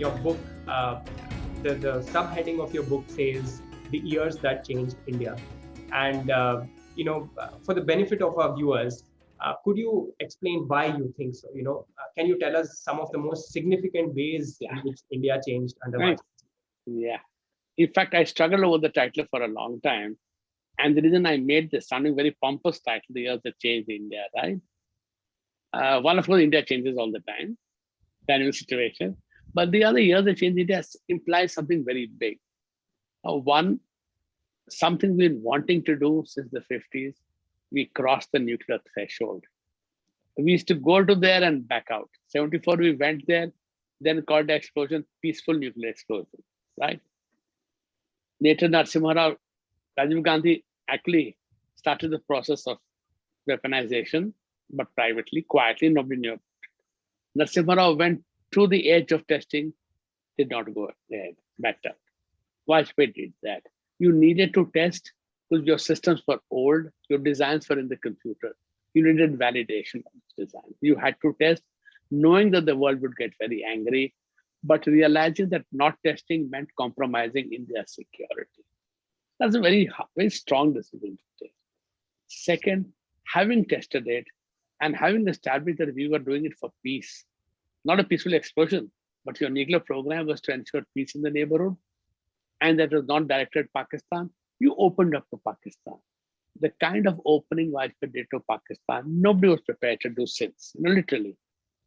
your book, the subheading of your book says the years that changed India. And for the benefit of our viewers, could you explain why you think so? Can you tell us some of the most significant ways in which India changed under Right. Vajpayee? Yeah. In fact, I struggled over the title for a long time. And the reason I made this sounding very pompous title, the years that changed India, right? One, of course, India changes all the time, dynamic situation. But the other years that changed India implies something very big. One, something we've been wanting to do since the 50s, we crossed the nuclear threshold. We used to go to there and back out. 74, we went there, then called the explosion, peaceful nuclear explosion, right? Later, Narasimha Rao, Rajiv Gandhi actually started the process of weaponization, but privately, quietly, nobody knew. Narasimha Rao went to the edge of testing, did not go ahead, backed up. Vajpayee did that. You needed to test because your systems were old, your designs were in the computer. You needed validation of design. You had to test, knowing that the world would get very angry, but realizing that not testing meant compromising India's security. That's a very, very strong decision to take. Second, having tested it and having established that we were doing it for peace, not a peaceful explosion, but your nuclear program was to ensure peace in the neighborhood, and that was not directed at Pakistan, you opened up to Pakistan. The kind of opening Vajpayee did to Pakistan, nobody was prepared to do since, literally.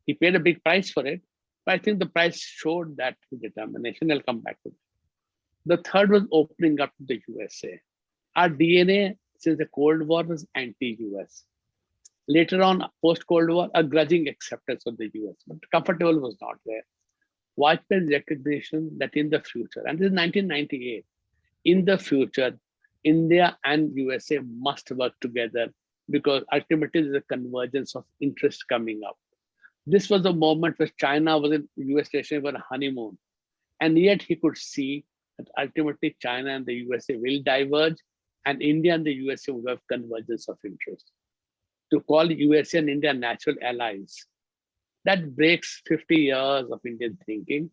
He paid a big price for it, but I think the price showed that determination. I'll come back to that. The third was opening up to the USA. Our DNA since the Cold War was anti-US. Later on, post-Cold War, a grudging acceptance of the US, but comfortable was not there. Vajpayee's recognition that in the future, and this is 1998, in the future, India and USA must work together because ultimately there's a convergence of interest coming up. This was a moment where China was in US relations for a honeymoon. And yet he could see that ultimately China and the USA will diverge and India and the USA will have convergence of interest. To call USA and India natural allies, that breaks 50 years of Indian thinking.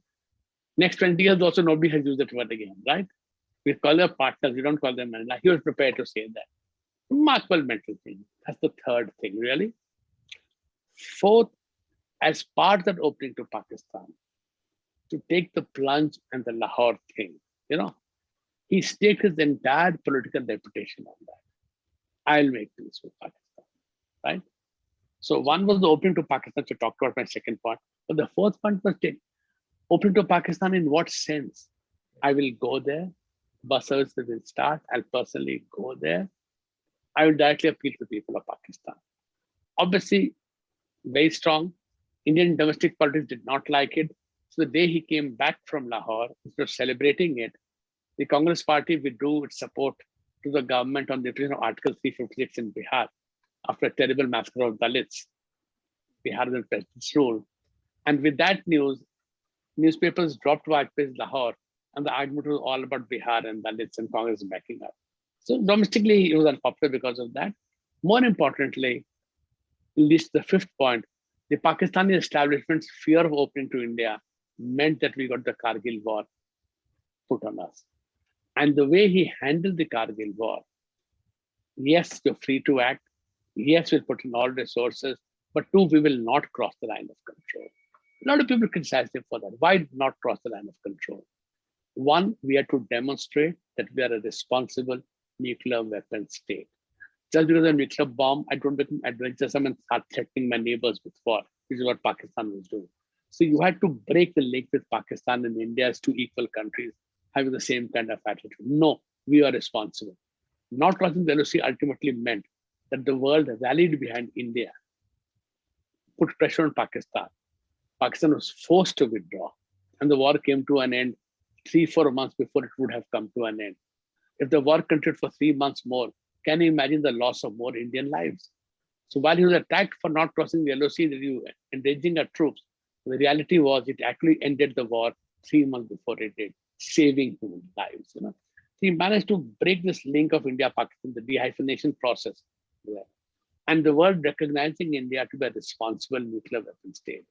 Next 20 years also nobody has used that word again, right? We call them partners, we don't call them allies. He was prepared to say that. Remarkable mental thing. That's the third thing, really. Fourth, as part of that opening to Pakistan, to take the plunge and the Lahore thing, he staked his entire political reputation on that. I'll make peace with Pakistan, right? So one was the opening to Pakistan, to talk about my second point. But the fourth point was opening to Pakistan in what sense? I will go there, bus service will start, I'll personally go there. I will directly appeal to the people of Pakistan. Obviously, very strong. Indian domestic politics did not like it. So the day he came back from Lahore, instead of celebrating it, the Congress party withdrew its support to the government on the implementation of Article 356 in Bihar after a terrible massacre of Dalits. Bihar was president's rule. And with that news, newspapers dropped Vajpayee's Lahore, and the argument was all about Bihar and Dalits and Congress backing up. So domestically, he was unpopular because of that. More importantly, at least the fifth point, the Pakistani establishment's fear of opening to India meant that we got the Kargil War put on us. And the way he handled the Kargil War, yes, you're free to act. Yes, we'll put in all resources, but two, we will not cross the line of control. A lot of people criticize him for that. Why not cross the line of control? One, we had to demonstrate that we are a responsible nuclear weapon state. Just because of a nuclear bomb, I don't become adventurous and start threatening my neighbors with war, which is what Pakistan was doing. So you had to break the link with Pakistan and India as two equal countries having the same kind of attitude. No, we are responsible. Not crossing the LOC ultimately meant that the world rallied behind India, put pressure on Pakistan. Pakistan was forced to withdraw, and the war came to an end 3-4 months before it would have come to an end. If the war continued for 3 months more, can you imagine the loss of more Indian lives? So while he was attacked for not crossing the LOC, endangering our troops, the reality was it actually ended the war 3 months before it did, saving human lives. So he managed to break this link of India-Pakistan, the dehyphenation process. And the world recognizing India to be a responsible nuclear weapon state.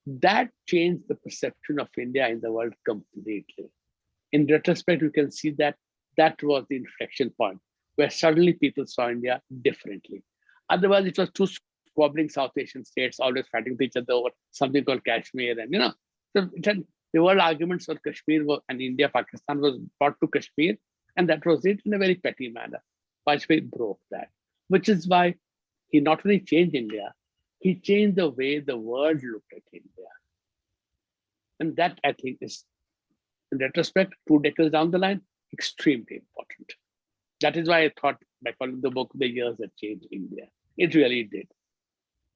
That changed the perception of India in the world completely. In retrospect, you can see that that was the inflection point where suddenly people saw India differently. Otherwise, it was two squabbling South Asian states always fighting with each other over something called Kashmir. And, so the world arguments for Kashmir and India, Pakistan was brought to Kashmir, and that was it in a very petty manner. Vajpayee broke that, which is why he not only changed India, he changed the way the world looked at India. And that, I think, is, in retrospect, 2 decades down the line, extremely important. That is why I thought by calling the book The Years That Changed India. It really did.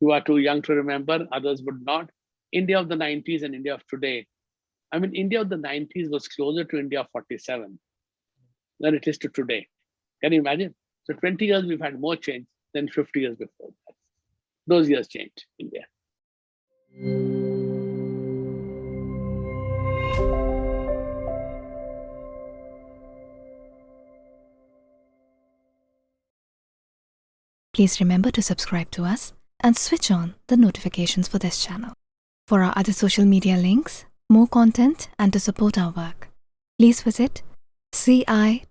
You are too young to remember, others would not. India of the 90s and India of today. I mean, India of the 90s was closer to India of 47 than it is to today. Can you imagine? So 20 years, we've had more change than 50 years before that. Those years changed India. Please remember to subscribe to us and switch on the notifications for this channel. For our other social media links, more content, and to support our work, please visit citti.net.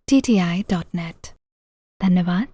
Dhanyavad.